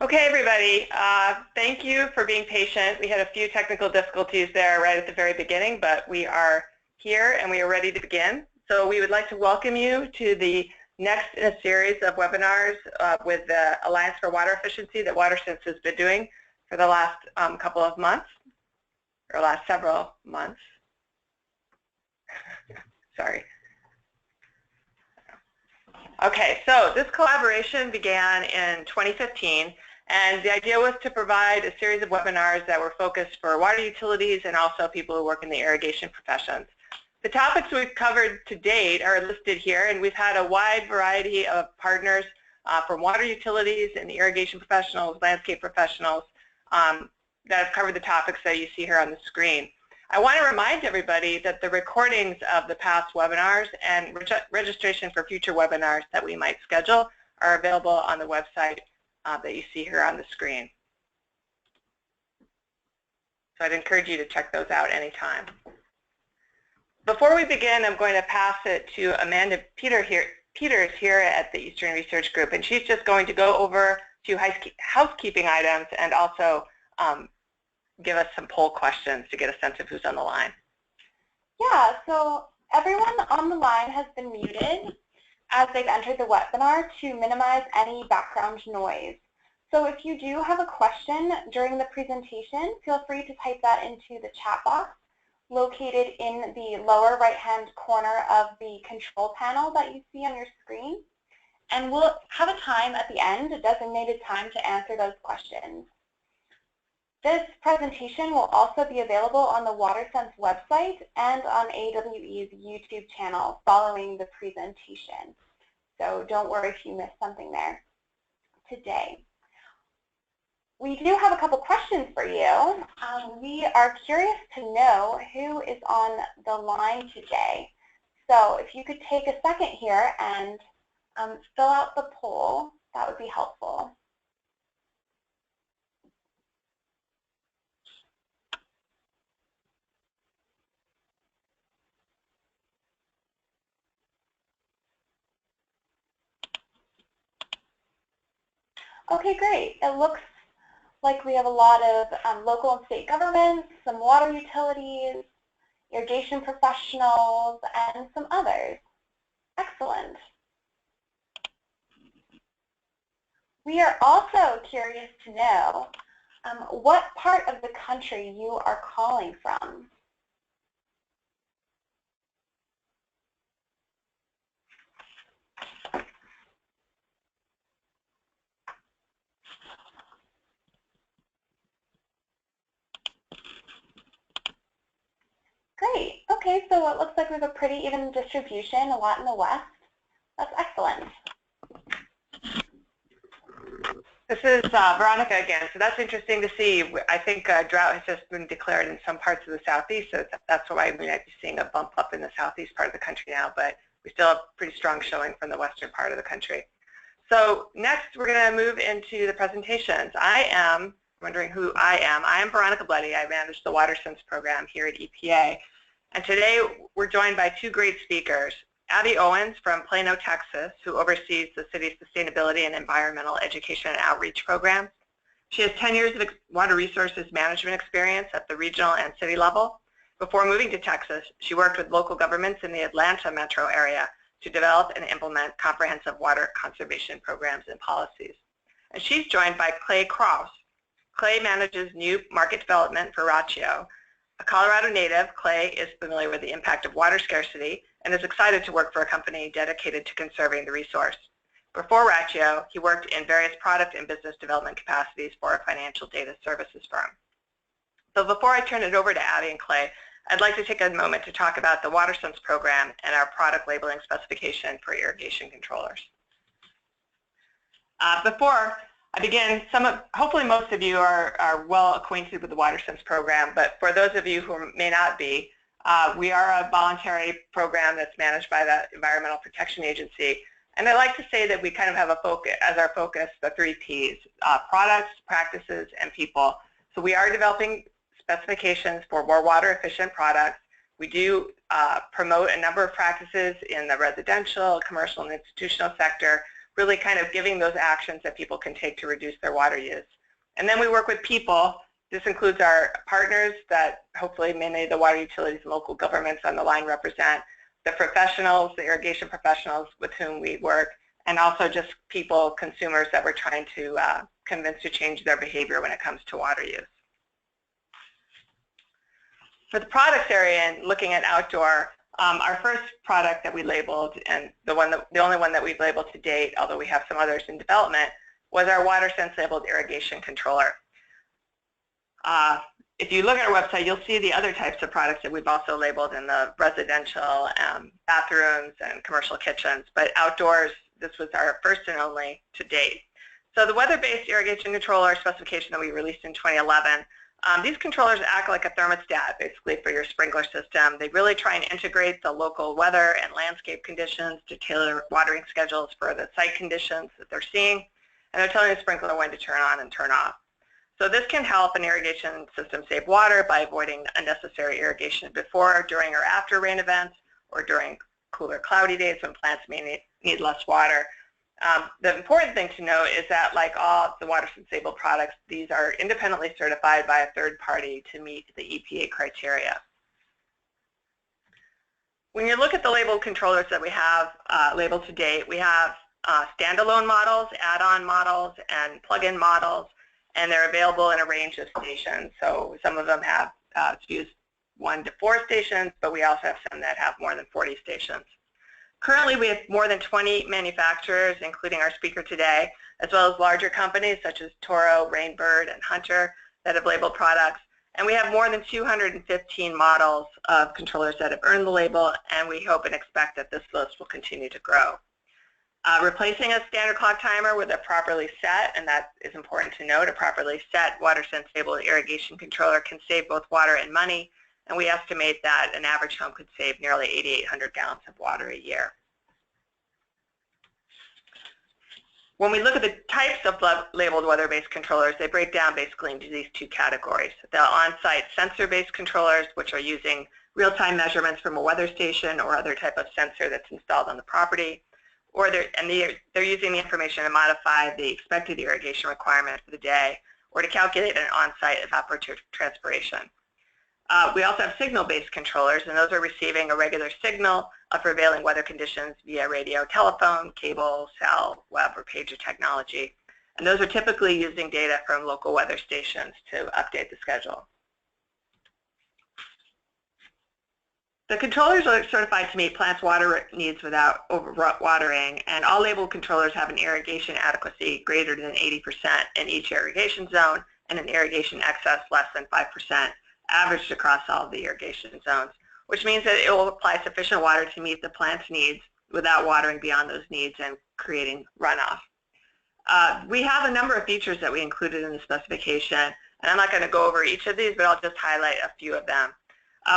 Okay, everybody, thank you for being patient. We had a few technical difficulties there right at the very beginning, but we are here and we are ready to begin. So we would like to welcome you to the next in a series of webinars with the Alliance for Water Efficiency that WaterSense has been doing for the last couple of months, or last several months. Sorry. Okay, so this collaboration began in 2015, and the idea was to provide a series of webinars that were focused for water utilities and also people who work in the irrigation professions. The topics we've covered to date are listed here, and we've had a wide variety of partners from water utilities and the irrigation professionals, landscape professionals that have covered the topics that you see here on the screen. I want to remind everybody that the recordings of the past webinars and registration for future webinars that we might schedule are available on the website that you see here on the screen. So I'd encourage you to check those out anytime. Before we begin, I'm going to pass it to Amanda Peters here at the Eastern Research Group, and she's just going to go over a few housekeeping items and also give us some poll questions to get a sense of who's on the line. Yeah, so everyone on the line has been muted as they've entered the webinar to minimize any background noise. So if you do have a question during the presentation, feel free to type that into the chat box located in the lower right-hand corner of the control panel that you see on your screen. And we'll have a time at the end, a designated time to answer those questions. This presentation will also be available on the WaterSense website and on AWE's YouTube channel following the presentation. So don't worry if you missed something there today. We do have a couple questions for you. We are curious to know who is on the line today. So if you could take a second here and fill out the poll, that would be helpful. Okay, great. It looks like we have a lot of local and state governments, some water utilities, irrigation professionals, and some others. Excellent. We are also curious to know what part of the country you are calling from. Great. Okay, so it looks like we have a pretty even distribution, a lot in the west. That's excellent. This is Veronica again. So that's interesting to see. I think drought has just been declared in some parts of the southeast, so that's why we might be seeing a bump up in the southeast part of the country now, but we still have pretty strong showing from the western part of the country. So next we're going to move into the presentations. I am wondering who I am. I am Veronica Bloody. I manage the WaterSense program here at EPA. And today we're joined by two great speakers. Abby Owens from Plano, Texas, who oversees the city's sustainability and environmental education and outreach program. She has 10 years of water resources management experience at the regional and city level. Before moving to Texas, she worked with local governments in the Atlanta metro area to develop and implement comprehensive water conservation programs and policies. And she's joined by Clay Kraus. Clay manages new market development for Rocchio. A Colorado native, Clay is familiar with the impact of water scarcity and is excited to work for a company dedicated to conserving the resource. Before Rachio, he worked in various product and business development capacities for a financial data services firm. So before I turn it over to Abby and Clay, I'd like to take a moment to talk about the WaterSense program and our product labeling specification for irrigation controllers. Before I begin, hopefully most of you are well acquainted with the WaterSense program, but for those of you who may not be, we are a voluntary program that's managed by the Environmental Protection Agency, and I like to say that we kind of have a focus, as our focus, the 3 Ps, products, practices, and people. So we are developing specifications for more water efficient products. We do promote a number of practices in the residential, commercial, and institutional sector. really kind of giving those actions that people can take to reduce their water use. And then we work with people. This includes our partners that hopefully many of the water utilities and local governments on the line represent, the professionals, the irrigation professionals with whom we work, and also just people, consumers that we're trying to convince to change their behavior when it comes to water use. For the products area and looking at outdoor, our first product that we labeled, and the only one that we've labeled to date, although we have some others in development, was our WaterSense labeled irrigation controller. If you look at our website, you'll see the other types of products that we've also labeled in the residential bathrooms and commercial kitchens. But outdoors, this was our first and only to date. So the weather-based irrigation controller specification that we released in 2011, these controllers act like a thermostat, basically, for your sprinkler system. They really try and integrate the local weather and landscape conditions to tailor watering schedules for the site conditions that they're seeing, and they're telling the sprinkler when to turn on and turn off. So this can help an irrigation system save water by avoiding unnecessary irrigation before, during, or after rain events, or during cooler, cloudy days when plants may need less water. The important thing to note is that, like all the WaterSense labeled products, these are independently certified by a third party to meet the EPA criteria. When you look at the labeled controllers that we have labeled to date, we have standalone models, add-on models, and plug-in models, and they're available in a range of stations. So some of them have SKUs 1 to 4 stations, but we also have some that have more than 40 stations. Currently, we have more than 20 manufacturers, including our speaker today, as well as larger companies such as Toro, Rainbird, and Hunter that have labeled products. And we have more than 215 models of controllers that have earned the label, and we hope and expect that this list will continue to grow. Replacing a standard clock timer with a properly set, and that is important to note, a properly set WaterSense labeled irrigation controller can save both water and money, and we estimate that an average home could save nearly 8,800 gallons of water a year. When we look at the types of labeled weather-based controllers, they break down basically into these two categories. The on-site sensor-based controllers, which are using real-time measurements from a weather station or other type of sensor that's installed on the property, or they're using the information to modify the expected irrigation requirement for the day, or to calculate an on-site evapotranspiration. We also have signal-based controllers, and those are receiving a regular signal of prevailing weather conditions via radio, telephone, cable, cell, web, or pager technology. And those are typically using data from local weather stations to update the schedule. The controllers are certified to meet plants' water needs without overwatering, and all labeled controllers have an irrigation adequacy greater than 80% in each irrigation zone and an irrigation excess less than 5%. Averaged across all of the irrigation zones, which means that it will apply sufficient water to meet the plant's needs without watering beyond those needs and creating runoff. We have a number of features that we included in the specification, and I'm not going to go over each of these, but I'll just highlight a few of them.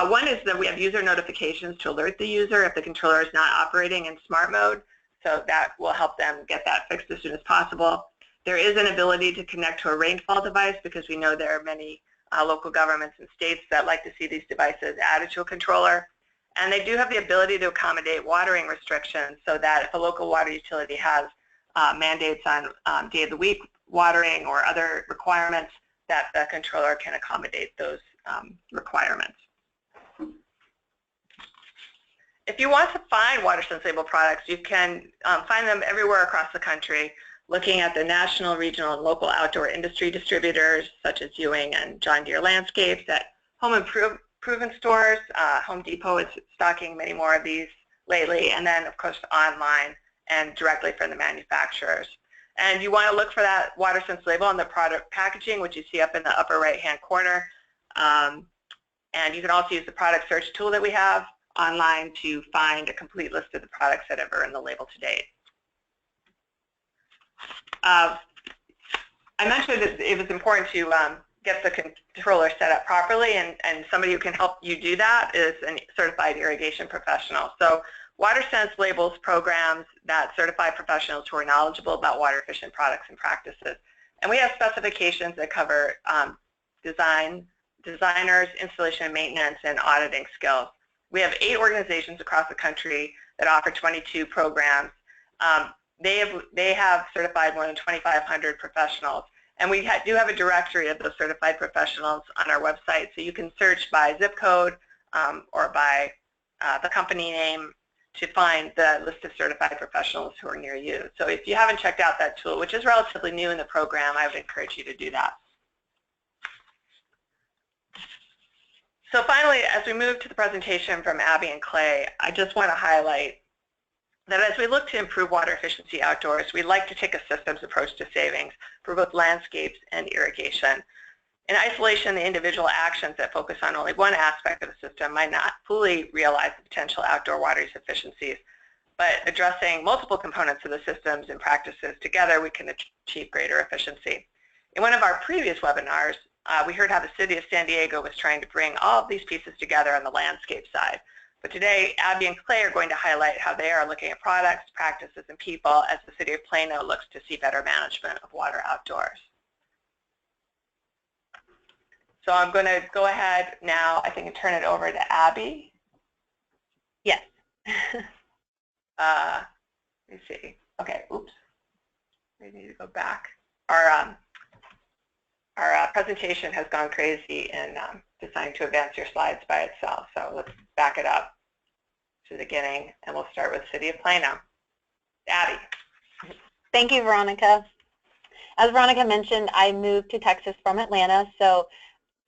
One is that we have user notifications to alert the user if the controller is not operating in smart mode, so that will help them get that fixed as soon as possible. There is an ability to connect to a rainfall device because we know there are many local governments and states that like to see these devices added to a controller. And they do have the ability to accommodate watering restrictions so that if a local water utility has mandates on day of the week watering or other requirements, that the controller can accommodate those requirements. If you want to find WaterSense labeled products, you can find them everywhere across the country, looking at the national, regional, and local outdoor industry distributors such as Ewing and John Deere Landscapes, at home improvement stores. Home Depot is stocking many more of these lately, and then of course online and directly from the manufacturers. And you want to look for that WaterSense label on the product packaging, which you see up in the upper right-hand corner. And you can also use the product search tool that we have online to find a complete list of the products that have earned the label to date. I mentioned that it was important to get the controller set up properly, and somebody who can help you do that is a certified irrigation professional. So WaterSense labels programs that certify professionals who are knowledgeable about water-efficient products and practices. And we have specifications that cover designers, installation and maintenance, and auditing skills. We have 8 organizations across the country that offer 22 programs. they have certified more than 2,500 professionals. And we do have a directory of those certified professionals on our website, so you can search by zip code or by the company name to find the list of certified professionals who are near you. So if you haven't checked out that tool, which is relatively new in the program, I would encourage you to do that. So finally, as we move to the presentation from Abby and Clay, I just want to highlight that as we look to improve water efficiency outdoors, we like to take a systems approach to savings for both landscapes and irrigation. In isolation, the individual actions that focus on only one aspect of the system might not fully realize the potential outdoor water use efficiencies, but addressing multiple components of the systems and practices together, we can achieve greater efficiency. In one of our previous webinars, we heard how the City of San Diego was trying to bring all of these pieces together on the landscape side. But today, Abby and Clay are going to highlight how they are looking at products, practices, and people as the City of Plano looks to see better management of water outdoors. So I'm going to go ahead now, I think, and turn it over to Abby. Yes. Let me see. Okay, oops. We need to go back. Our presentation has gone crazy in deciding to advance your slides by itself. So let's back it up to the beginning, and we'll start with City of Plano. Abby. Thank you, Veronica. As Veronica mentioned, I moved to Texas from Atlanta, so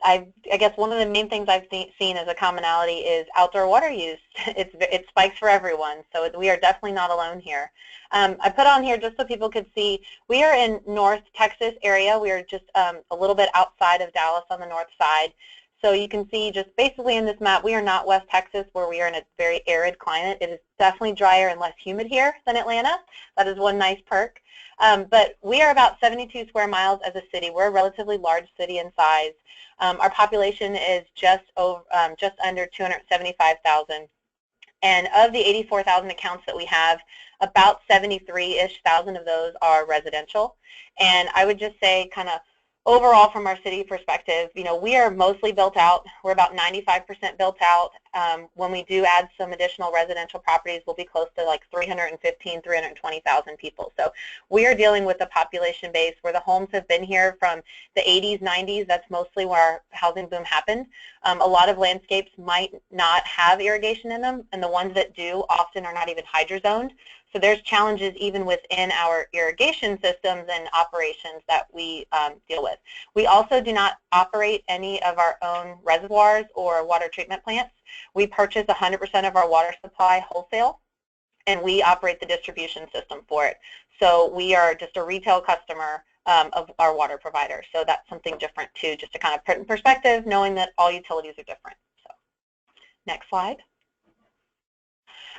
I guess one of the main things I've seen as a commonality is outdoor water use. It spikes for everyone, so we are definitely not alone here. I put on here just so people could see, we are in North Texas area. We are just a little bit outside of Dallas on the north side. So you can see just basically in this map, we are not West Texas where we are in a very arid climate. It is definitely drier and less humid here than Atlanta. That is one nice perk. But we are about 72 square miles as a city. We're a relatively large city in size. Our population is just under 275,000. And of the 84,000 accounts that we have, about 73-ish thousand of those are residential. And I would just say kind of overall from our city perspective, you know, we are mostly built out. We're about 95% built out. When we do add some additional residential properties, we'll be close to like 315, 320,000 people. So we are dealing with a population base where the homes have been here from the 80s, 90s. That's mostly where our housing boom happened. A lot of landscapes might not have irrigation in them, and the ones that do often are not even hydro-zoned. So there's challenges even within our irrigation systems and operations that we deal with. We also do not operate any of our own reservoirs or water treatment plants. We purchase 100% of our water supply wholesale, and we operate the distribution system for it. So we are just a retail customer of our water provider. So that's something different too, just to kind of put in perspective, knowing that all utilities are different. So next slide.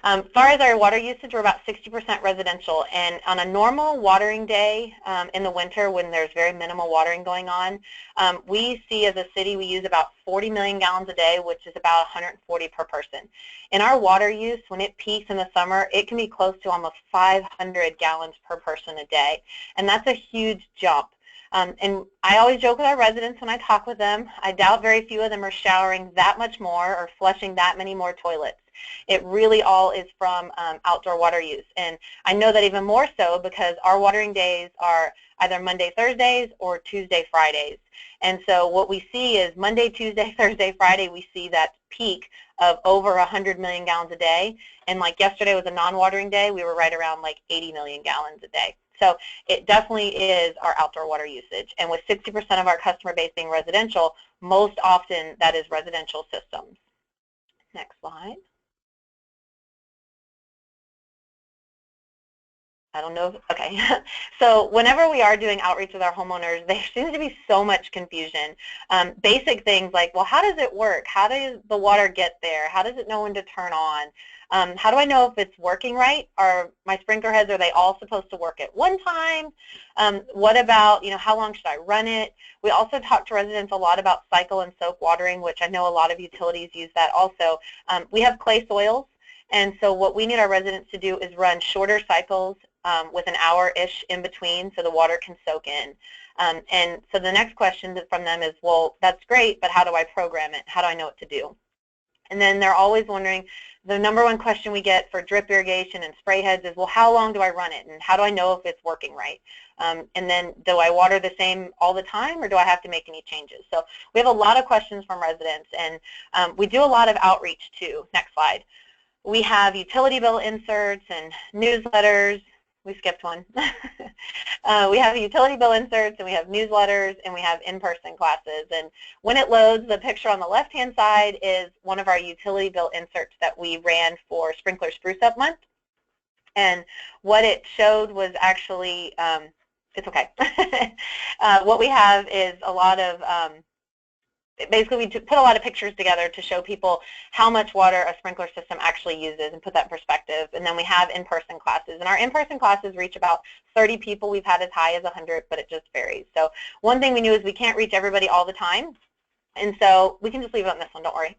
As far as our water usage, we're about 60% residential, and on a normal watering day in the winter when there's very minimal watering going on, we see as a city we use about 40 million gallons a day, which is about 140 per person. In our water use, when it peaks in the summer, it can be close to almost 500 gallons per person a day, and that's a huge jump. And I always joke with our residents when I talk with them, I doubt very few of them are showering that much more or flushing that many more toilets. It really all is from outdoor water use. And I know that even more so because our watering days are either Monday, Thursdays or Tuesday, Fridays. And so what we see is Monday, Tuesday, Thursday, Friday, we see that peak of over 100 million gallons a day. And like yesterday was a non-watering day, we were right around like 80 million gallons a day. So it definitely is our outdoor water usage. And with 60% of our customer base being residential, most often that is residential systems. Next slide. I don't know. Okay. So whenever we are doing outreach with our homeowners, there seems to be so much confusion. Basic things like, well, how does it work? How does the water get there? How does it know when to turn on? How do I know if it's working right? Are my sprinkler heads, are they all supposed to work at one time? What about, you know, how long should I run it? We also talk to residents a lot about cycle and soak watering, which I know a lot of utilities use that also. We have clay soils, and so what we need our residents to do is run shorter cycles with an hour-ish in between so the water can soak in. And so the next question from them is, well, that's great, but how do I program it? How do I know what to do? And then they're always wondering, the number one question we get for drip irrigation and spray heads is, well, how long do I run it, and how do I know if it's working right? And then do I water the same all the time, or do I have to make any changes? So we have a lot of questions from residents, and we do a lot of outreach too. Next slide. We have utility bill inserts and newsletters. We skipped one. We have utility bill inserts, and we have newsletters, and we have in-person classes. And when it loads, the picture on the left-hand side is one of our utility bill inserts that we ran for Sprinkler SpruceUp month. And what it showed was actually, it's okay. What we have is a lot of, basically we put a lot of pictures together to show people how much water a sprinkler system actually uses and put that in perspective. And then we have in-person classes. And our in-person classes reach about 30 people. We've had as high as 100, but it just varies. So one thing we knew is we can't reach everybody all the time. And so we can just leave it on this one, don't worry.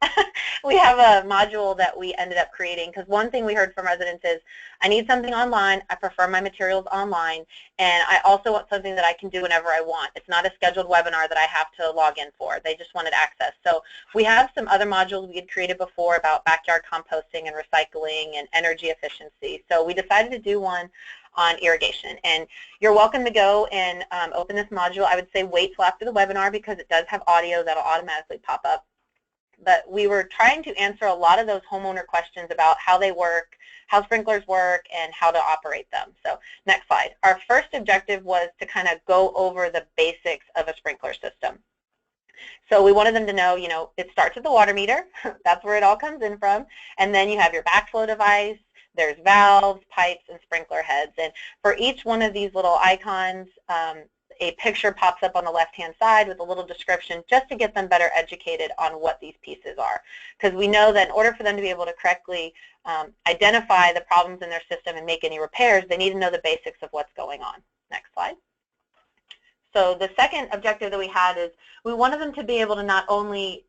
We have a module that we ended up creating, because one thing we heard from residents is, I need something online, I prefer my materials online, and I also want something that I can do whenever I want. It's not a scheduled webinar that I have to log in for. They just wanted access. So we have some other modules we had created before about backyard composting and recycling and energy efficiency. So we decided to do one on irrigation. And you're welcome to go and open this module. I would say wait till after the webinar, because it does have audio that'll automatically pop up. But we were trying to answer a lot of those homeowner questions about how they work, how sprinklers work, and how to operate them. So next slide. Our first objective was to kind of go over the basics of a sprinkler system. So we wanted them to know, it starts with the water meter. That's where it all comes in from. And then you have your backflow device. There's valves, pipes, and sprinkler heads. And for each one of these little icons, a picture pops up on the left-hand side with a little description, just to get them better educated on what these pieces are. Because we know that in order for them to be able to correctly identify the problems in their system and make any repairs, they need to know the basics of what's going on. Next slide. So the second objective that we had is we wanted them to be able to not only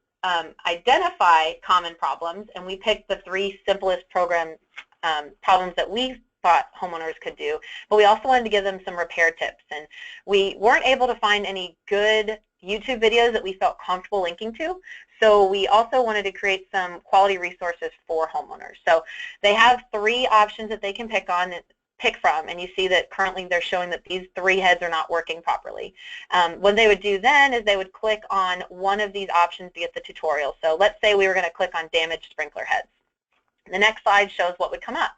identify common problems, and we picked the 3 simplest problems that we thought homeowners could do, but we also wanted to give them some repair tips. And we weren't able to find any good YouTube videos that we felt comfortable linking to, so we also wanted to create some quality resources for homeowners. So they have 3 options that they can pick from, and you see that currently they're showing that these 3 heads are not working properly. What they would do then is they would click on one of these options to get the tutorial. So let's say we were going to click on damaged sprinkler heads. The next slide shows what would come up.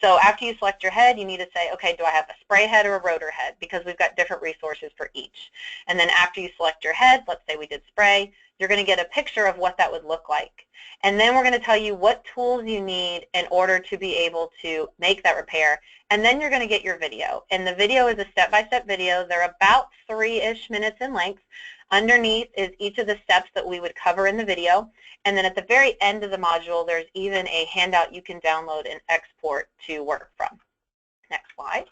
So after you select your head, you need to say, okay, do I have a spray head or a rotor head? Because we've got different resources for each. And then after you select your head, let's say we did spray, you're going to get a picture of what that would look like. And then we're going to tell you what tools you need in order to be able to make that repair. And then you're going to get your video. And the video is a step-by-step video. They're about 3-ish minutes in length. Underneath is each of the steps that we would cover in the video. And then at the very end of the module, there's even a handout you can download and export to work from. Next slide.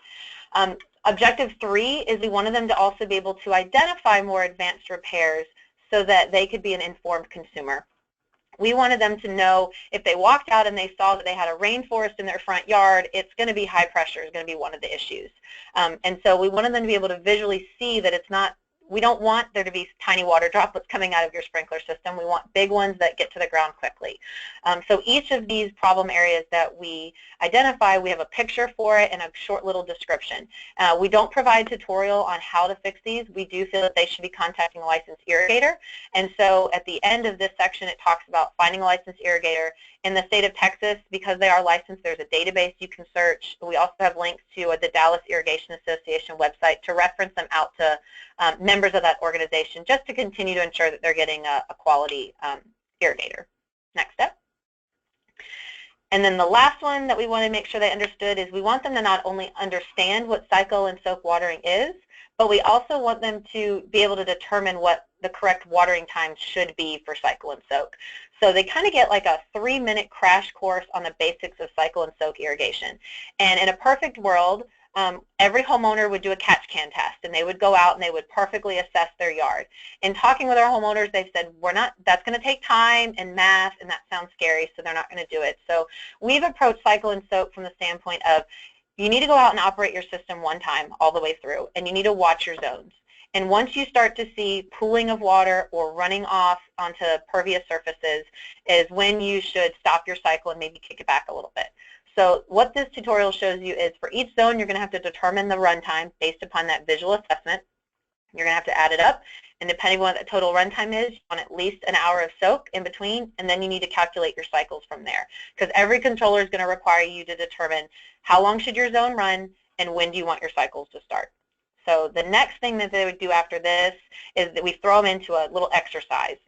Objective 3 is we wanted them to also be able to identify more advanced repairs so that they could be an informed consumer. We wanted them to know if they walked out and they saw that they had a rainforest in their front yard, it's going to be high pressure is going to be one of the issues. And so we wanted them to be able to visually see that it's not, we don't want there to be tiny water droplets coming out of your sprinkler system. We want big ones that get to the ground quickly. So each of these problem areas that we identify, we have a picture for it and a short little description. We don't provide tutorial on how to fix these. We do feel that they should be contacting a licensed irrigator. And so at the end of this section, it talks about finding a licensed irrigator. In the state of Texas, because they are licensed, there's a database you can search. We also have links to the Dallas Irrigation Association website to reference them out to members of that organization, just to continue to ensure that they're getting a quality irrigator. Next step. And then the last one that we want to make sure they understood is we want them to not only understand what cycle and soak watering is, but we also want them to be able to determine what the correct watering time should be for cycle and soak. So they kind of get like a 3-minute crash course on the basics of cycle and soak irrigation. And in a perfect world, every homeowner would do a catch can test, and they would go out and they would perfectly assess their yard. In talking with our homeowners, they've said, that's going to take time and math, and that sounds scary, so they're not going to do it. So we've approached cycle and soak from the standpoint of, you need to go out and operate your system one time all the way through, and you need to watch your zones. And once you start to see pooling of water or running off onto pervious surfaces is when you should stop your cycle and maybe kick it back a little bit. So what this tutorial shows you is for each zone, you're going to have to determine the runtime based upon that visual assessment. You're going to have to add it up, and depending on what the total runtime is, you want at least an hour of soak in between, and then you need to calculate your cycles from there. Because every controller is going to require you to determine how long should your zone run and when do you want your cycles to start. So the next thing that they would do after this is that we throw them into a little exercise.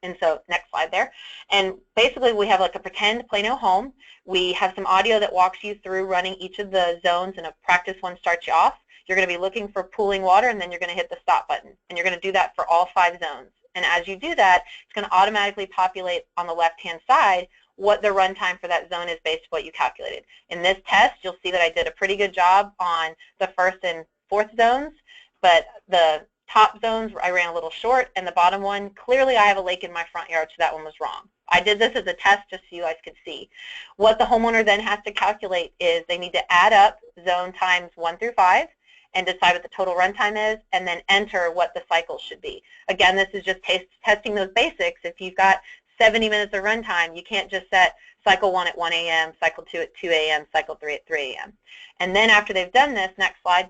And so next slide there. And basically we have like a pretend Plano home. We have some audio that walks you through running each of the zones, and a practice one starts you off. You're going to be looking for pooling water, and then you're going to hit the stop button. And you're going to do that for all 5 zones. And as you do that, it's going to automatically populate on the left-hand side what the runtime for that zone is based on what you calculated. In this test, you'll see that I did a pretty good job on the 1st and 4th zones, but the top zones I ran a little short, and the bottom one, clearly I have a lake in my front yard, so that one was wrong. I did this as a test just so you guys could see. What the homeowner then has to calculate is they need to add up zone times 1 through 5 and decide what the total runtime is, and then enter what the cycles should be. Again, this is just testing those basics. If you've got 70 minutes of runtime, you can't just set cycle 1 at 1 a.m., cycle 2 at 2 a.m., cycle 3 at 3 a.m. And then after they've done this, next slide,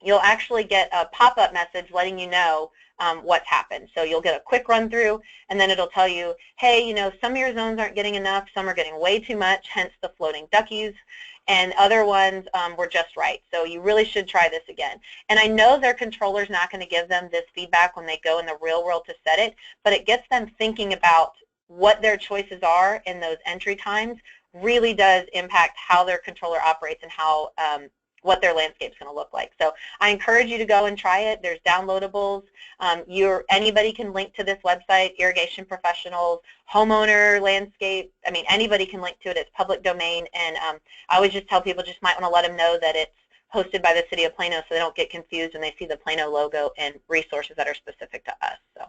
you'll actually get a pop-up message letting you know what's happened. So you'll get a quick run through, and then it'll tell you, hey, you know, some of your zones aren't getting enough, some are getting way too much, hence the floating duckies, and other ones were just right. So you really should try this again. And I know their controller's not going to give them this feedback when they go in the real world to set it, but it gets them thinking about what their choices are in those entry times. Really does impact how their controller operates and how what their landscape's going to look like. So I encourage you to go and try it. There's downloadables. Anybody can link to this website, irrigation professionals, homeowner, landscape. I mean, anybody can link to it. It's public domain. And I always just tell people just might want to let them know that it's hosted by the City of Plano so they don't get confused when they see the Plano logo and resources that are specific to us. So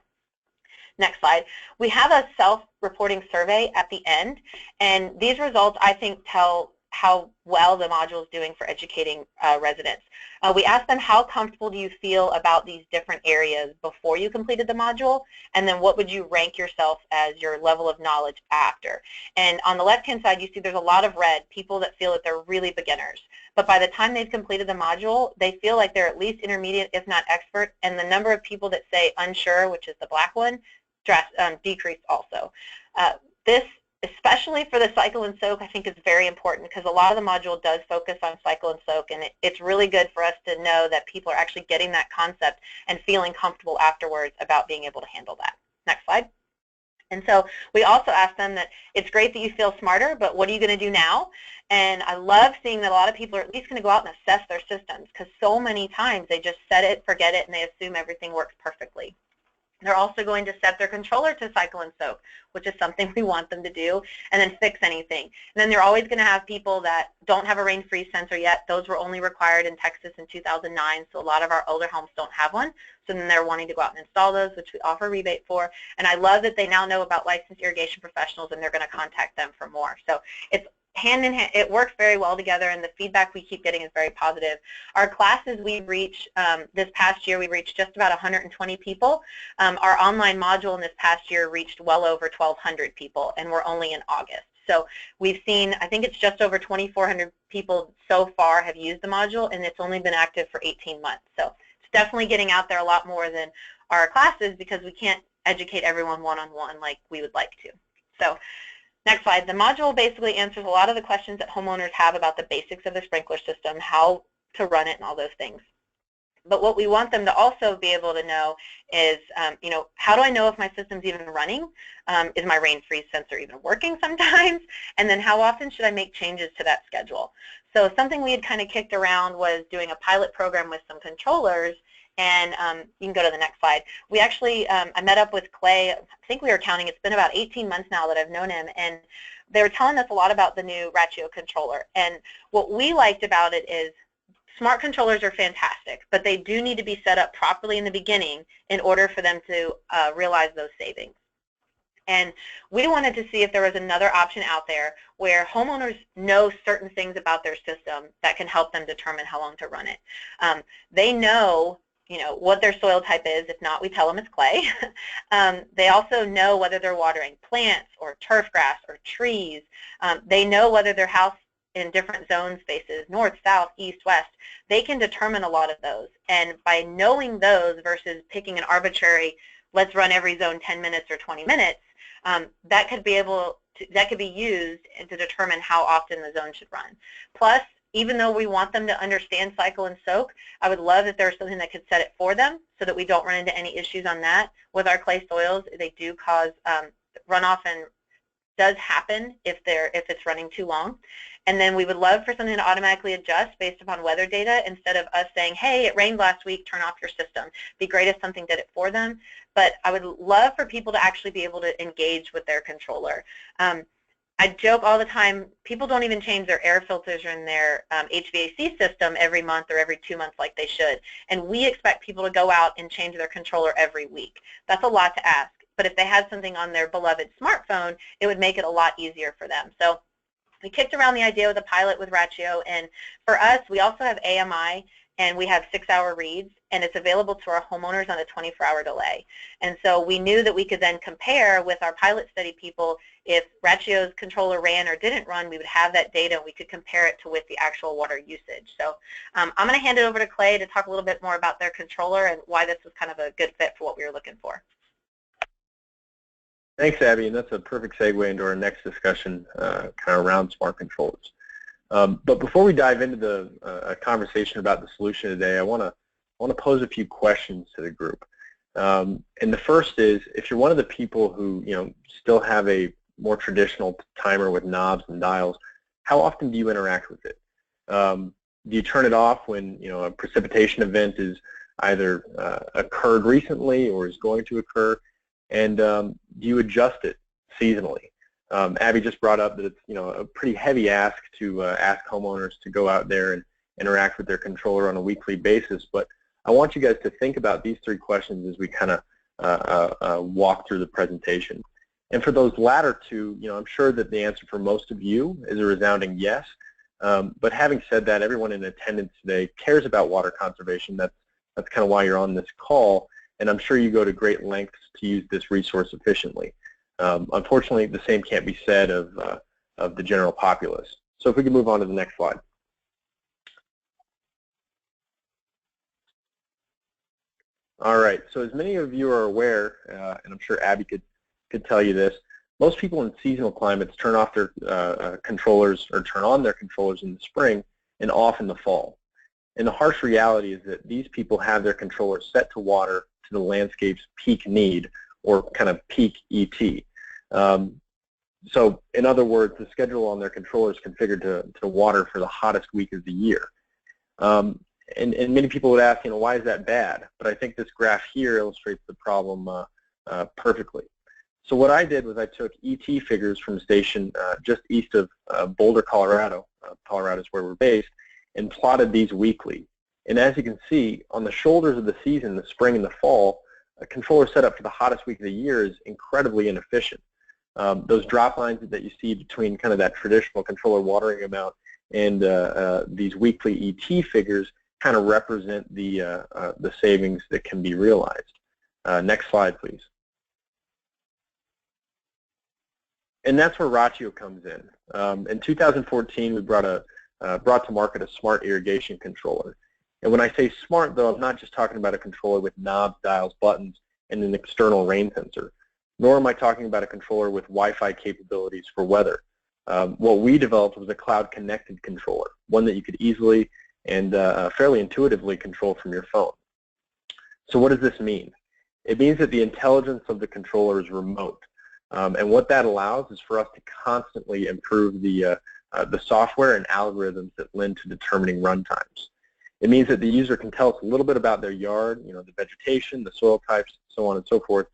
next slide. We have a self-reporting survey at the end, and these results, I think, tell how well the module is doing for educating residents. We asked them, how comfortable do you feel about these different areas before you completed the module, and then what would you rank yourself as your level of knowledge after? And on the left-hand side, you see there's a lot of red, people that feel that they're really beginners. But by the time they've completed the module, they feel like they're at least intermediate, if not expert, and the number of people that say unsure, which is the black one, decreased also. This, especially for the cycle and soak, I think is very important because a lot of the module does focus on cycle and soak, and it's really good for us to know that people are actually getting that concept and feeling comfortable afterwards about being able to handle that. Next slide. And so we also asked them that it's great that you feel smarter, but what are you going to do now? And I love seeing that a lot of people are at least going to go out and assess their systems, because so many times they just set it, forget it, and they assume everything works perfectly. They're also going to set their controller to cycle and soak, which is something we want them to do, and then fix anything. And then they're always going to have people that don't have a rain-freeze sensor yet. Those were only required in Texas in 2009, so a lot of our older homes don't have one. So then they're wanting to go out and install those, which we offer rebate for. And I love that they now know about licensed irrigation professionals, and they're going to contact them for more. So it's hand in hand, it works very well together, and the feedback we keep getting is very positive. Our classes we reach, this past year we reached just about 120 people. Our online module in this past year reached well over 1,200 people, and we're only in August. So we've seen, I think it's just over 2,400 people so far have used the module, and it's only been active for 18 months. So it's definitely getting out there a lot more than our classes, because we can't educate everyone one-on-one like we would like to. So next slide. The module basically answers a lot of the questions that homeowners have about the basics of the sprinkler system, how to run it, and all those things. But what we want them to also be able to know is, you know, how do I know if my system's even running? Is my rain-freeze sensor even working sometimes? And then how often should I make changes to that schedule? So something we had kind of kicked around was doing a pilot program with some controllers. And you can go to the next slide. We actually, I met up with Clay, I think we were counting, it's been about 18 months now that I've known him, and they were telling us a lot about the new Rachio controller. And what we liked about it is smart controllers are fantastic, but they do need to be set up properly in the beginning in order for them to realize those savings. And we wanted to see if there was another option out there where homeowners know certain things about their system that can help them determine how long to run it. They know what their soil type is. If not, we tell them it's clay. They also know whether they're watering plants or turf grass or trees. They know whether their house in different zone spaces, north, south, east, west. They can determine a lot of those. And by knowing those versus picking an arbitrary, let's run every zone 10 minutes or 20 minutes, that could be used to determine how often the zone should run. Plus, even though we want them to understand cycle and soak, I would love if there was something that could set it for them so that we don't run into any issues on that. With our clay soils, they do cause runoff, and does happen if it's running too long. And then we would love for something to automatically adjust based upon weather data instead of us saying, hey, it rained last week, turn off your system. It'd be great if something did it for them. But I would love for people to actually be able to engage with their controller. I joke all the time, people don't even change their air filters in their HVAC system every month or every 2 months like they should. And we expect people to go out and change their controller every week. That's a lot to ask. But if they had something on their beloved smartphone, it would make it a lot easier for them. So we kicked around the idea with a pilot with Rachio, and for us, we also have AMI, and we have 6-hour reads, and it's available to our homeowners on a 24-hour delay. And so we knew that we could then compare with our pilot study people. If Rachio's controller ran or didn't run, we would have that data, and we could compare it to with the actual water usage. So I'm going to hand it over to Clay to talk a little bit more about their controller and why this was kind of a good fit for what we were looking for. Thanks, Abby, and that's a perfect segue into our next discussion kind of around smart controllers. But before we dive into the conversation about the solution today, I want to pose a few questions to the group. And the first is, if you're one of the people who still have a more traditional timer with knobs and dials, how often do you interact with it? Do you turn it off when a precipitation event is either occurred recently or is going to occur? And do you adjust it seasonally? Abby just brought up that it's a pretty heavy ask to ask homeowners to go out there and interact with their controller on a weekly basis. But I want you guys to think about these 3 questions as we kind of walk through the presentation. And for those latter 2, I'm sure that the answer for most of you is a resounding yes. But having said that, everyone in attendance today cares about water conservation. That's kind of why you're on this call. And I'm sure you go to great lengths to use this resource efficiently. Unfortunately, the same can't be said of the general populace. So if we can move on to the next slide. All right, so as many of you are aware, and I'm sure Abby could tell you this, most people in seasonal climates turn off their controllers or turn on their controllers in the spring and off in the fall. And the harsh reality is that these people have their controllers set to water to the landscape's peak need, or kind of peak ET. So in other words, the schedule on their controller is configured to water for the hottest week of the year. And many people would ask, why is that bad? But I think this graph here illustrates the problem perfectly. So what I did was I took ET figures from a station just east of Boulder, Colorado. Colorado is where we're based, and plotted these weekly. And as you can see, on the shoulders of the season, the spring and the fall, a controller set up for the hottest week of the year is incredibly inefficient. Those drop lines that you see between kind of that traditional controller watering amount and these weekly ET figures kind of represent the savings that can be realized. Next slide, please. And that's where Rocchio comes in. In 2014, we brought to market a smart irrigation controller. And when I say smart, though, I'm not just talking about a controller with knobs, dials, buttons, and an external rain sensor, nor am I talking about a controller with Wi-Fi capabilities for weather. What we developed was a cloud-connected controller, one that you could easily and fairly intuitively control from your phone. So what does this mean? It means that the intelligence of the controller is remote. And what that allows is for us to constantly improve the software and algorithms that lend to determining run times. It means that the user can tell us a little bit about their yard, the vegetation, the soil types, so on and so forth,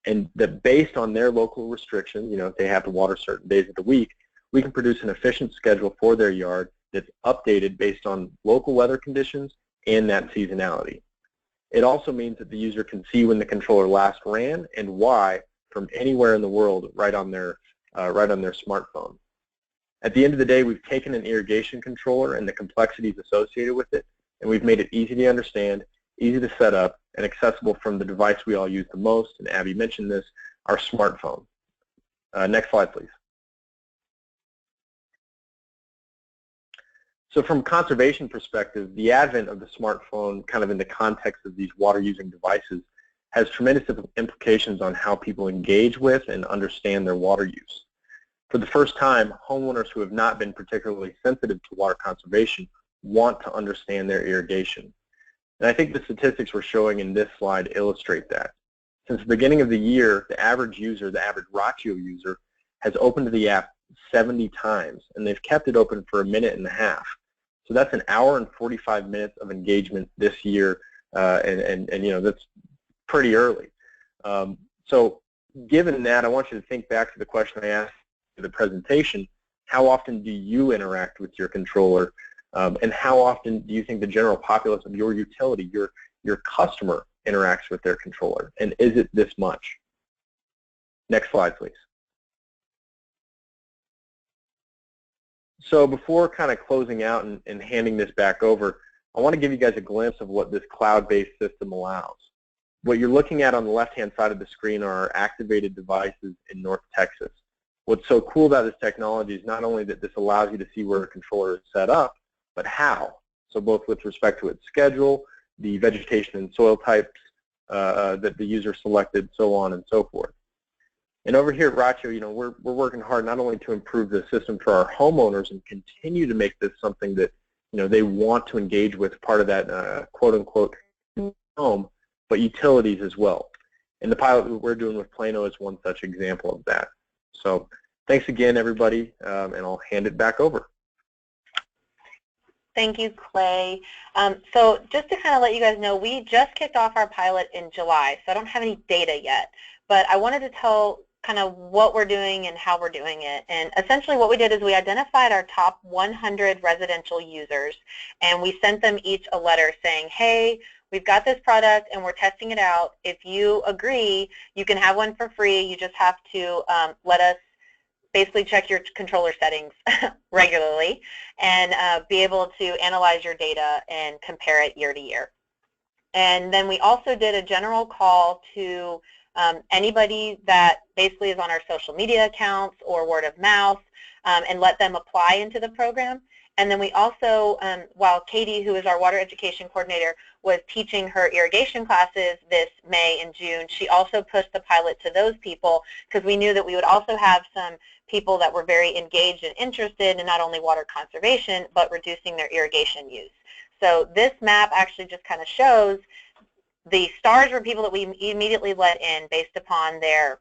and that based on their local restrictions, if they have to water certain days of the week, we can produce an efficient schedule for their yard that's updated based on local weather conditions and that seasonality. It also means that the user can see when the controller last ran and why from anywhere in the world right on their smartphone. At the end of the day, we've taken an irrigation controller and the complexities associated with it, and we've made it easy to understand, easy to set up, and accessible from the device we all use the most, and Abby mentioned this, our smartphone. Next slide, please. So from a conservation perspective, the advent of the smartphone, kind of in the context of these water-using devices, has tremendous implications on how people engage with and understand their water use. For the first time, homeowners who have not been particularly sensitive to water conservation want to understand their irrigation. And I think the statistics we're showing in this slide illustrate that. Since the beginning of the year, the average user, the average Rocchio user, has opened the app 70 times, and they've kept it open for 1.5 minutes. So that's 1 hour and 45 minutes of engagement this year, and you know, that's pretty early. So given that, I want you to think back to the question I asked in the presentation: how often do you interact with your controller, and how often do you think the general populace of your utility, your customer, interacts with their controller, and is it this much? Next slide, please. So before kind of closing out and handing this back over, I want to give you guys a glimpse of what this cloud-based system allows. What you're looking at on the left-hand side of the screen are our activated devices in North Texas. What's so cool about this technology is not only that this allows you to see where a controller is set up, but how. So both with respect to its schedule, the vegetation and soil types that the user selected, so on and so forth. And over here at Rocchio, you know, we're working hard not only to improve the system for our homeowners and continue to make this something that, you know, they want to engage with, part of that quote-unquote home, but utilities as well. And the pilot that we're doing with Plano is one such example of that. So thanks again, everybody, and I'll hand it back over. Thank you, Clay. So just to kind of let you guys know, we just kicked off our pilot in July, so I don't have any data yet. But I wanted to tell kind of what we're doing and how we're doing it. And essentially what we did is we identified our top 100 residential users, and we sent them each a letter saying, hey, we've got this product and we're testing it out. If you agree, you can have one for free. You just have to let us basically check your controller settings regularly and be able to analyze your data and compare it year to year. And then we also did a general call to anybody that basically is on our social media accounts or word of mouth, and let them apply into the program. And then we also, while Katie, who is our water education coordinator, was teaching her irrigation classes this May and June, she also pushed the pilot to those people because we knew that we would also have some people that were very engaged and interested in not only water conservation, but reducing their irrigation use. So this map actually just kind of shows the stars were people that we immediately let in based upon their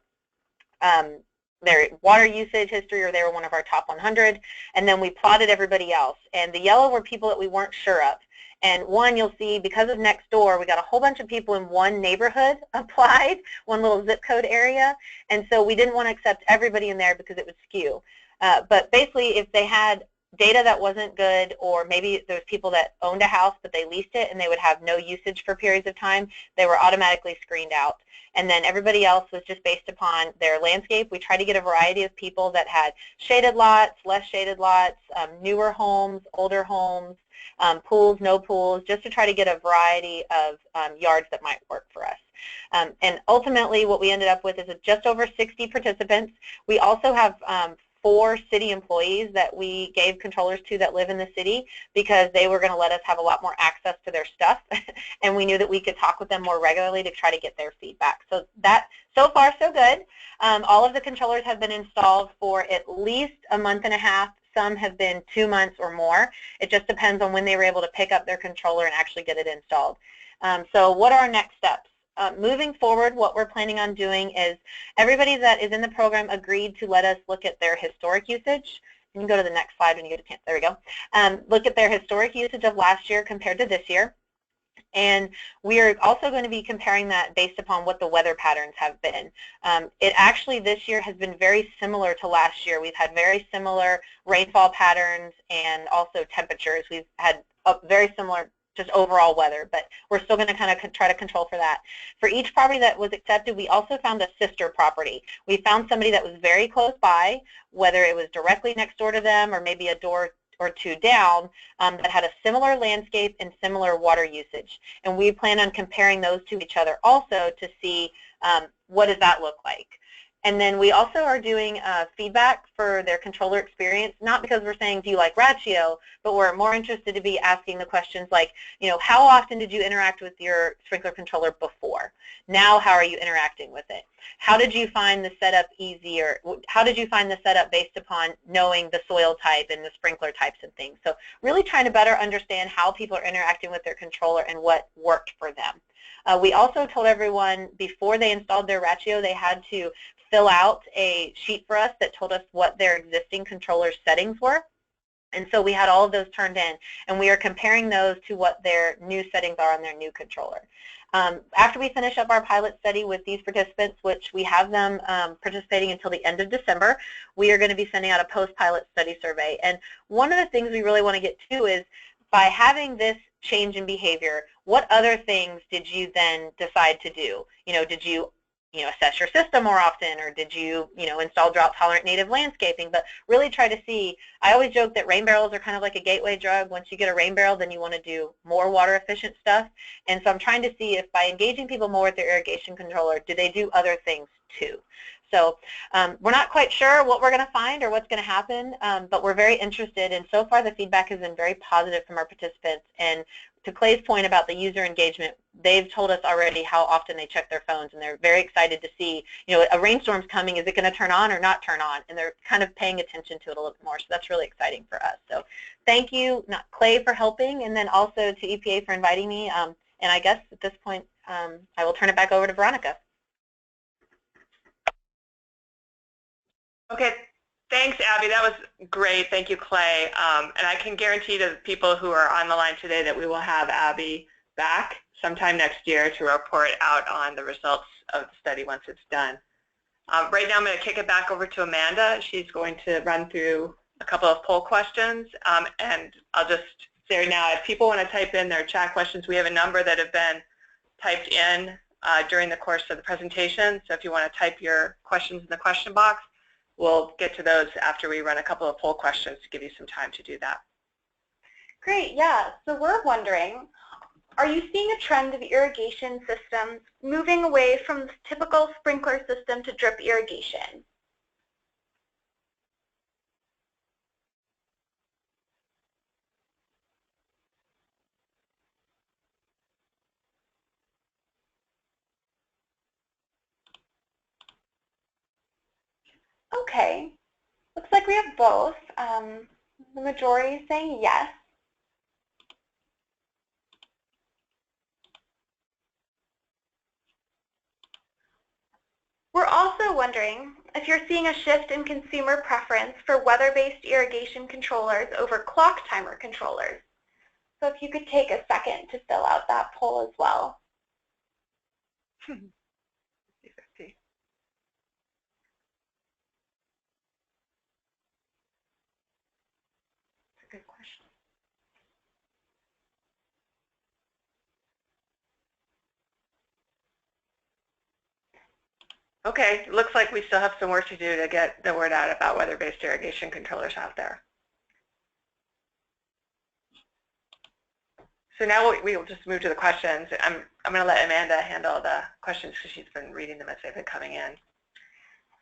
water usage history, or they were one of our top 100, and then we plotted everybody else. And the yellow were people that we weren't sure of. And one, you'll see, because of next door, we got a whole bunch of people in one neighborhood applied, one little zip code area, and so we didn't want to accept everybody in there because it would skew. But basically, if they had data that wasn't good, or maybe there's people that owned a house but they leased it and they would have no usage for periods of time, they were automatically screened out. And then everybody else was just based upon their landscape. We tried to get a variety of people that had shaded lots, less shaded lots, newer homes, older homes, pools, no pools, just to try to get a variety of yards that might work for us. And ultimately what we ended up with is just over 60 participants. We also have 4 city employees that we gave controllers to that live in the city, because they were going to let us have a lot more access to their stuff, and we knew that we could talk with them more regularly to try to get their feedback. So that, so far, so good. All of the controllers have been installed for at least a month and a half. Some have been 2 months or more. It just depends on when they were able to pick up their controller and actually get it installed. So what are our next steps? Moving forward, what we're planning on doing is everybody that is in the program agreed to let us look at their historic usage. You can go to the next slide when you get a chance. There we go. Look at their historic usage of last year compared to this year. And we are also going to be comparing that based upon what the weather patterns have been. It actually this year has been very similar to last year. We've had very similar rainfall patterns and also temperatures. We've had a very similar just overall weather, but we're still going to kind of try to control for that. For each property that was accepted, we also found a sister property. We found somebody that was very close by, whether it was directly next door to them or maybe a door or two down that had a similar landscape and similar water usage. And we plan on comparing those to each other also to see what does that look like. And then we also are doing feedback for their controller experience, not because we're saying, do you like Rocchio, but we're more interested to be asking the questions like, how often did you interact with your sprinkler controller before? Now, how are you interacting with it? How did you find the setup easier? How did you find the setup based upon knowing the soil type and the sprinkler types and things? So really trying to better understand how people are interacting with their controller and what worked for them. We also told everyone before they installed their Rocchio, they had to fill out a sheet for us that told us what their existing controller settings were. And so we had all of those turned in, and we are comparing those to what their new settings are on their new controller. After we finish up our pilot study with these participants, which we have them participating until the end of December, we are going to be sending out a post-pilot study survey. And one of the things we really want to get to is, by having this change in behavior, what other things did you then decide to do? Did you assess your system more often, or did you, install drought-tolerant native landscaping? But really try to see, I always joke that rain barrels are kind of like a gateway drug. Once you get a rain barrel, then you want to do more water-efficient stuff. And so I'm trying to see if by engaging people more with their irrigation controller, do they do other things too? So we're not quite sure what we're going to find or what's going to happen, but we're very interested, and so far the feedback has been very positive from our participants. And to Clay's point about the user engagement, they've told us already how often they check their phones, and they're very excited to see, a rainstorm's coming, is it going to turn on or not turn on? And they're kind of paying attention to it a little bit more, so that's really exciting for us. So thank you, Clay, for helping, and then also to EPA for inviting me. And I guess at this point, I will turn it back over to Veronica. Okay, thanks, Abby. That was great. Thank you, Clay. And I can guarantee to the people who are on the line today that we will have Abby back sometime next year to report out on the results of the study once it's done. Right now I'm going to kick it back over to Amanda. She's going to run through a couple of poll questions. And I'll just say now, if people want to type in their chat questions, we have a number that have been typed in during the course of the presentation. So if you want to type your questions in the question box, we'll get to those after we run a couple of poll questions to give you some time to do that. Great, yeah. So we're wondering, are you seeing a trend of irrigation systems moving away from the typical sprinkler system to drip irrigation? Okay. Looks like we have both. The majority is saying yes. We're also wondering if you're seeing a shift in consumer preference for weather-based irrigation controllers over clock timer controllers. So if you could take a second to fill out that poll as well. Good question. Okay, looks like we still have some work to do to get the word out about weather-based irrigation controllers out there. So now we will just move to the questions. I'm going to let Amanda handle the questions because she's been reading them as they've been coming in.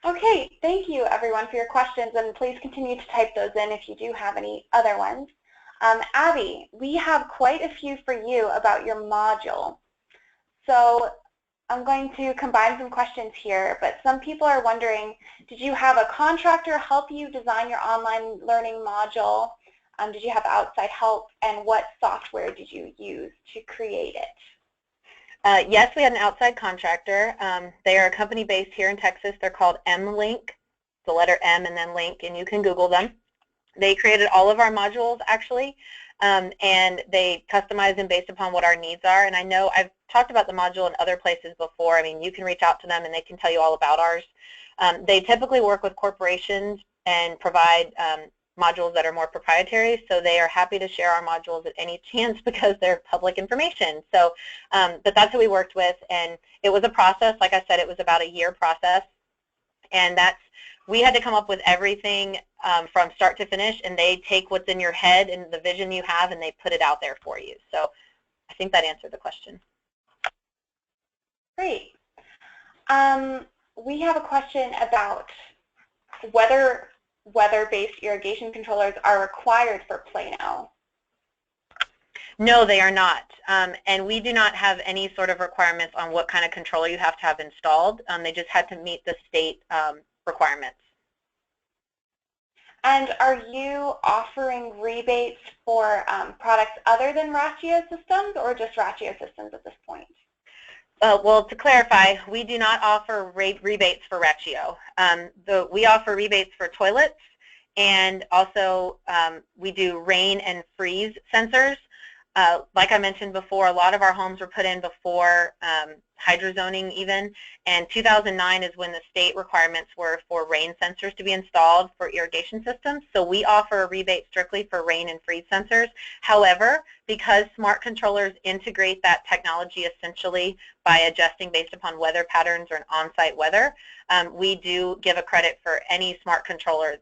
Okay, thank you everyone for your questions, and please continue to type those in if you do have any other ones. Abby, we have quite a few for you about your module. So I'm going to combine some questions here, but some people are wondering, did you have a contractor help you design your online learning module? Did you have outside help, and what software did you use to create it? Yes, we had an outside contractor. They are a company based here in Texas. They're called M-Link, the letter M and then Link, and you can Google them. They created all of our modules, actually, and they customized them based upon what our needs are. And I know I've talked about the module in other places before. I mean, you can reach out to them, and they can tell you all about ours. They typically work with corporations and provide modules that are more proprietary, so they are happy to share our modules at any chance because they're public information. So, but that's who we worked with, and it was a process. Like I said, it was about a year process, and that's we had to come up with everything from start to finish, and they take what's in your head and the vision you have, and they put it out there for you. So I think that answered the question. Great. We have a question about whether weather-based irrigation controllers are required for Plano. No, they are not. And we do not have any sort of requirements on what kind of controller you have to have installed. They just had to meet the state requirements. And are you offering rebates for products other than Rocchio systems, or just Rocchio systems at this point? Well, to clarify, we do not offer rebates for Rocchio. We offer rebates for toilets, and also we do rain and freeze sensors. Like I mentioned before, a lot of our homes were put in before hydrozoning even, and 2009 is when the state requirements were for rain sensors to be installed for irrigation systems. So we offer a rebate strictly for rain and freeze sensors. However, because smart controllers integrate that technology essentially by adjusting based upon weather patterns or an on-site weather, we do give a credit for any smart controller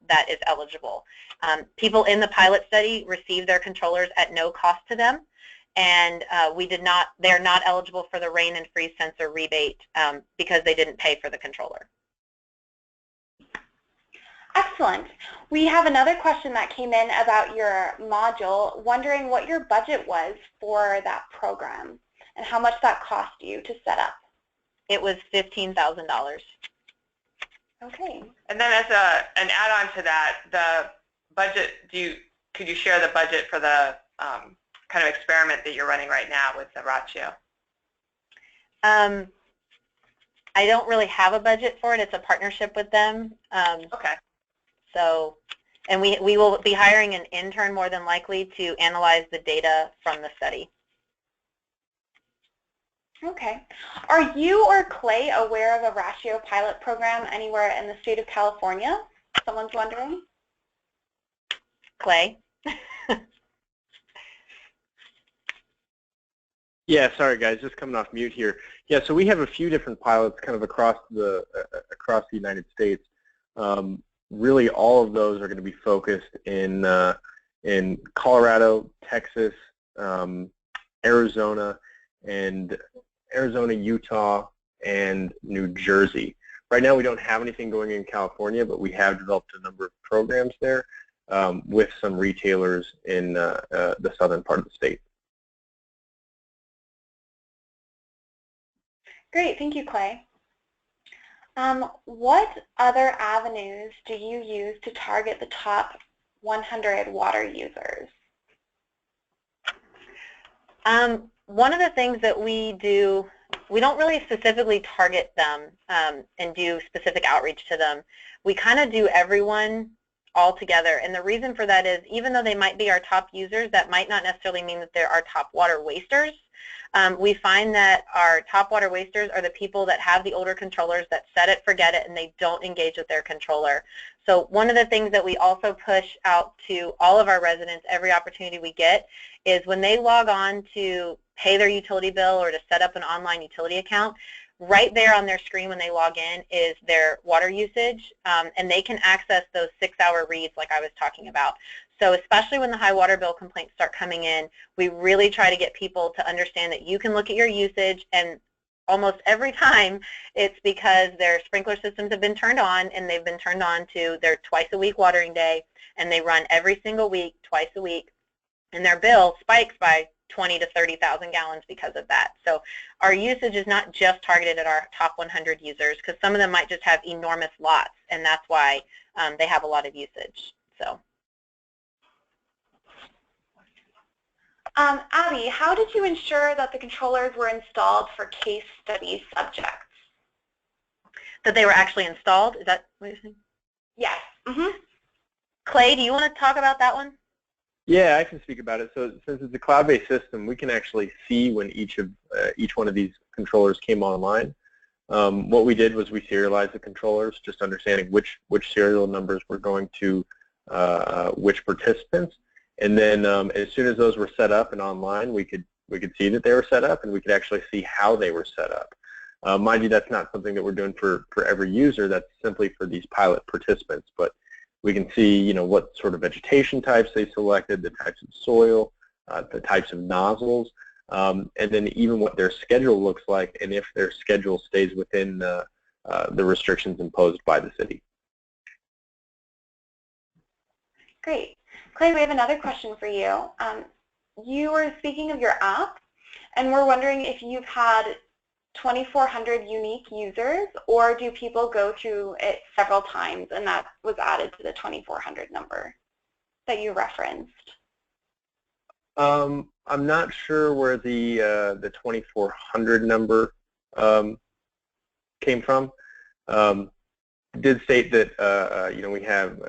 that is eligible. People in the pilot study received their controllers at no cost to them, and they're not eligible for the rain and freeze sensor rebate because they didn't pay for the controller. Excellent. We have another question that came in about your module, wondering what your budget was for that program and how much that cost you to set up. It was $15,000. Okay. And then as an add-on to that, the budget, could you share the budget for the kind of experiment that you're running right now with the Rocchio? I don't really have a budget for it. It's a partnership with them. Okay. So, and we will be hiring an intern more than likely to analyze the data from the study. Okay. Are you or Clay aware of a Rocchio pilot program anywhere in the state of California? Someone's wondering. Clay? Yeah, sorry guys, just coming off mute here. Yeah, so we have a few different pilots kind of across the United States. Really, all of those are going to be focused in Colorado, Texas, Arizona, Utah, and New Jersey. Right now, we don't have anything going in California, but we have developed a number of programs there with some retailers in the southern part of the state. Great, thank you, Clay. What other avenues do you use to target the top 100 water users? One of the things that we do, we don't really specifically target them and do specific outreach to them. We kind of do everyone all together, and the reason for that is even though they might be our top users, that might not necessarily mean that they're our top water wasters. We find that our top water wasters are the people that have the older controllers that set it, forget it, and they don't engage with their controller. So one of the things that we also push out to all of our residents every opportunity we get is when they log on to pay their utility bill or to set up an online utility account, right there on their screen when they log in is their water usage, and they can access those 6-hour reads like I was talking about. So especially when the high water bill complaints start coming in, we really try to get people to understand that you can look at your usage, and almost every time it's because their sprinkler systems have been turned on and they've been turned on to their twice-a-week watering day, and they run every single week, twice a week, and their bill spikes by 20 to 30,000 gallons because of that. So our usage is not just targeted at our top 100 users, because some of them might just have enormous lots, and that's why they have a lot of usage. So. Abby, how did you ensure that the controllers were installed for case study subjects? That they were actually installed? Is that what you're saying? Yes. Clay, do you want to talk about that one? Yeah, I can speak about it. So since it's a cloud-based system, we can actually see when each one of these controllers came online. What we did was we serialized the controllers, just understanding which serial numbers were going to which participants. And then as soon as those were set up and online, we could see that they were set up, and we could actually see how they were set up. Mind you, that's not something that we're doing for every user. That's simply for these pilot participants. But we can see, you know, what sort of vegetation types they selected, the types of soil, the types of nozzles, and then even what their schedule looks like, and if their schedule stays within the restrictions imposed by the city. Great. Clay, we have another question for you. You were speaking of your app, and we're wondering if you've had 2,400 unique users, or do people go through it several times and that was added to the 2,400 number that you referenced? I'm not sure where the 2,400 number came from. It did state that you know, we have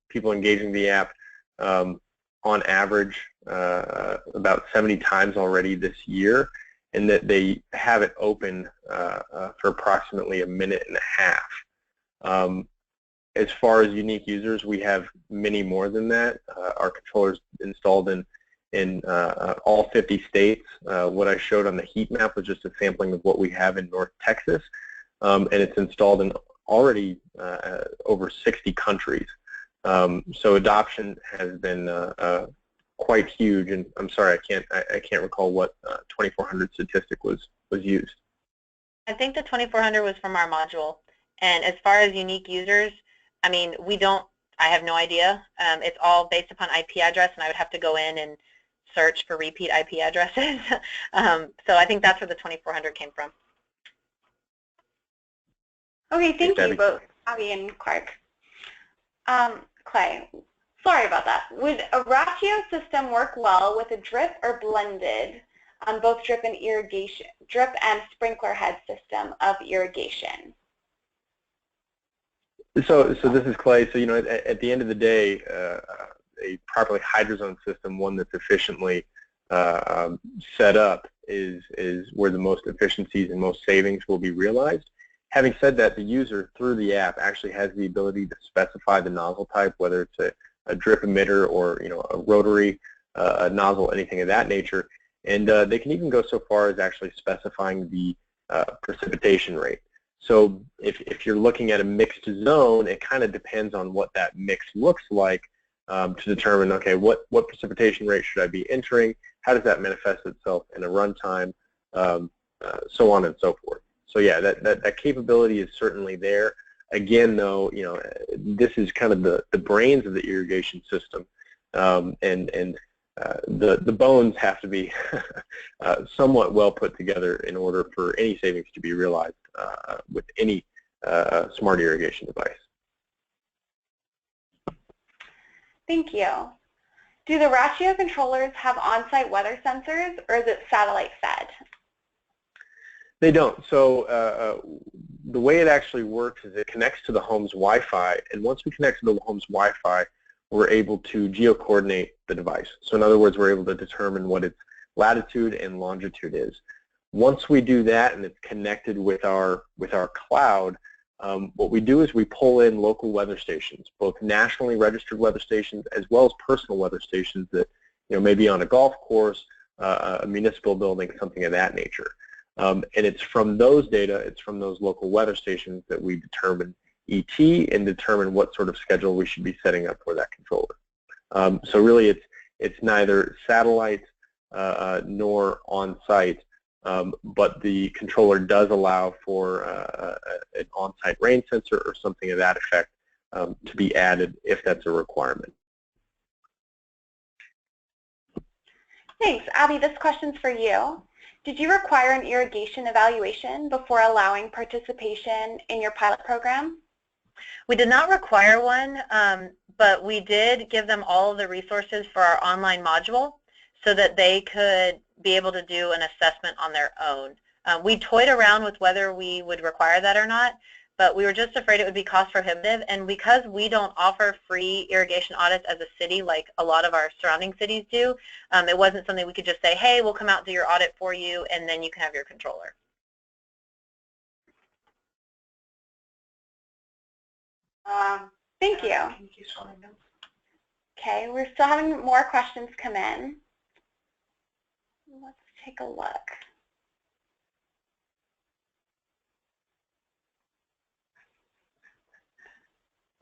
people engaging the app on average about 70 times already this year, and that they have it open for approximately a minute and a half. As far as unique users, we have many more than that. Our controllers installed in all 50 states. What I showed on the heat map was just a sampling of what we have in North Texas, and it's installed in already over 60 countries. So adoption has been quite huge, and I'm sorry, I can't recall what 2,400 statistic was used. I think the 2,400 was from our module, and as far as unique users, I mean, I have no idea. It's all based upon IP address, and I would have to go in and search for repeat IP addresses. So I think that's where the 2,400 came from. Okay, thank you both, Abby and Clark. Clay, sorry about that. Would a Rocchio system work well with a drip or blended on both drip and sprinkler head system of irrigation? So this is Clay. So, you know, at the end of the day, a properly hydrozone system, one that's efficiently set up, is where the most efficiencies and most savings will be realized. Having said that, the user through the app actually has the ability to specify the nozzle type, whether it's a drip emitter or, you know, a rotary a nozzle, anything of that nature, and they can even go so far as actually specifying the precipitation rate. So if you're looking at a mixed zone, it kind of depends on what that mix looks like to determine, okay, what precipitation rate should I be entering? How does that manifest itself in a runtime? So on and so forth. So yeah, that capability is certainly there. Again, though, you know, this is kind of the brains of the irrigation system, and the bones have to be somewhat well put together in order for any savings to be realized with any smart irrigation device. Thank you. Do the Rocchio controllers have on-site weather sensors, or is it satellite fed? They don't. So the way it actually works is it connects to the home's Wi-Fi, and once we connect to the home's Wi-Fi, we're able to geo-coordinate the device. So in other words, we're able to determine what its latitude and longitude is. Once we do that and it's connected with our cloud, what we do is we pull in local weather stations, both nationally registered weather stations as well as personal weather stations that, you know, maybe on a golf course, a municipal building, something of that nature. And it's from those data, it's from those local weather stations that we determine ET and determine what sort of schedule we should be setting up for that controller. So really it's neither satellite nor on-site, but the controller does allow for an on-site rain sensor or something of that effect to be added if that's a requirement. Thanks. Abby, this question's for you. Did you require an irrigation evaluation before allowing participation in your pilot program? We did not require one, but we did give them all of the resources for our online module so that they could be able to do an assessment on their own. We toyed around with whether we would require that or not, but we were just afraid it would be cost prohibitive, and because we don't offer free irrigation audits as a city like a lot of our surrounding cities do, it wasn't something we could just say, hey, we'll come out and do your audit for you and then you can have your controller. Thank you. Okay, we're still having more questions come in. Let's take a look.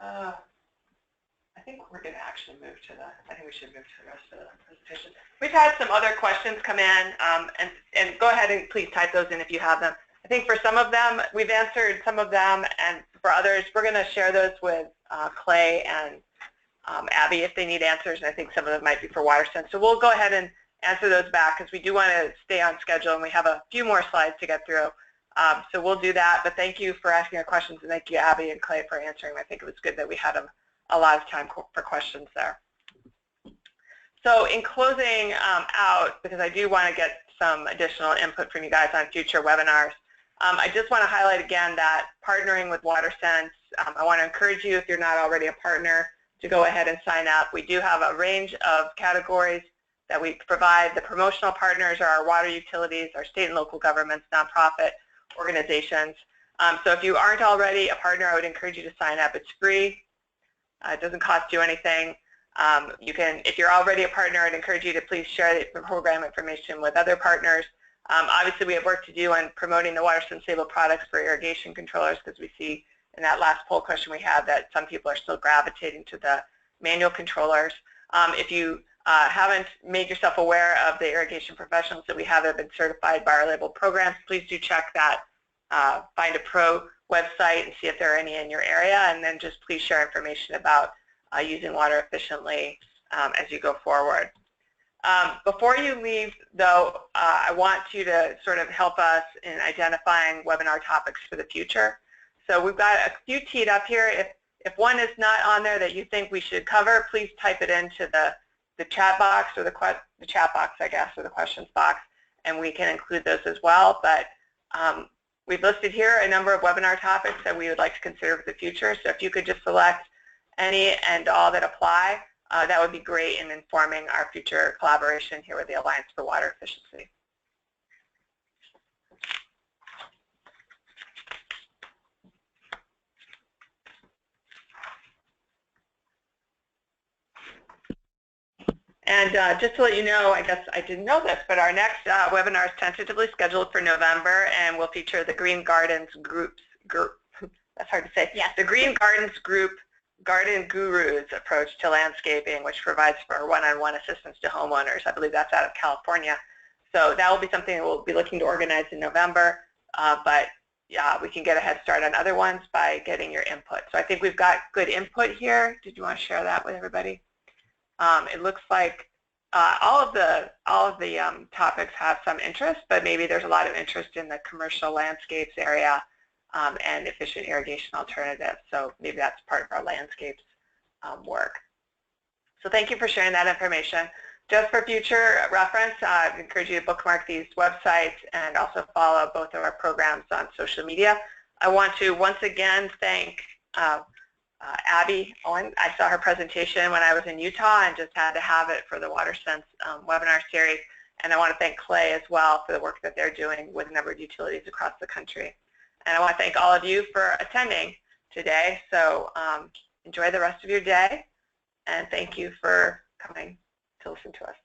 I think we're going to actually move to I think we should move to the rest of the presentation. We've had some other questions come in, and go ahead and please type those in if you have them. I think for some of them, we've answered some of them, and for others, we're going to share those with Clay and Abby if they need answers, and I think some of them might be for WaterSense. So we'll go ahead and answer those back because we do want to stay on schedule, and we have a few more slides to get through. So we'll do that, but thank you for asking our questions, and thank you, Abby and Clay, for answering. I think it was good that we had a lot of time for questions there. So in closing out, because I do want to get some additional input from you guys on future webinars, I just want to highlight again that partnering with WaterSense, I want to encourage you, if you're not already a partner, to go ahead and sign up. We do have a range of categories that we provide. The promotional partners are our water utilities, our state and local governments, nonprofit organizations. So if you aren't already a partner, I would encourage you to sign up. It's free. It doesn't cost you anything. You can, if you're already a partner, I'd encourage you to please share the program information with other partners. Obviously, we have work to do on promoting the WaterSense stable products for irrigation controllers, because we see in that last poll question we had that some people are still gravitating to the manual controllers. If you haven't made yourself aware of the irrigation professionals that we have that have been certified by our labeled programs, please do check that Find a Pro website and see if there are any in your area, and then just please share information about using water efficiently as you go forward. Before you leave, though, I want you to sort of help us in identifying webinar topics for the future. So we've got a few teed up here. If one is not on there that you think we should cover, please type it into the chat box, or the chat box, I guess, or the questions box, and we can include those as well. But we've listed here a number of webinar topics that we would like to consider for the future. So if you could just select any and all that apply, that would be great in informing our future collaboration here with the Alliance for Water Efficiency. And just to let you know, I guess I didn't know this, but our next webinar is tentatively scheduled for November, and will feature the Green Gardens group. That's hard to say. Yes. The Green Gardens Group Garden Gurus approach to landscaping, which provides for one-on-one assistance to homeowners. I believe that's out of California. So that will be something that we'll be looking to organize in November, but yeah, we can get a head start on other ones by getting your input. So I think we've got good input here. Did you want to share that with everybody? It looks like all of the topics have some interest, but maybe there's a lot of interest in the commercial landscapes area and efficient irrigation alternatives. So maybe that's part of our landscapes work. So thank you for sharing that information. Just for future reference, I encourage you to bookmark these websites and also follow both of our programs on social media. I want to once again thank Abby Owens. I saw her presentation when I was in Utah and just had to have it for the WaterSense webinar series. And I want to thank Clay as well for the work that they're doing with a number of utilities across the country. And I want to thank all of you for attending today. So enjoy the rest of your day, and thank you for coming to listen to us.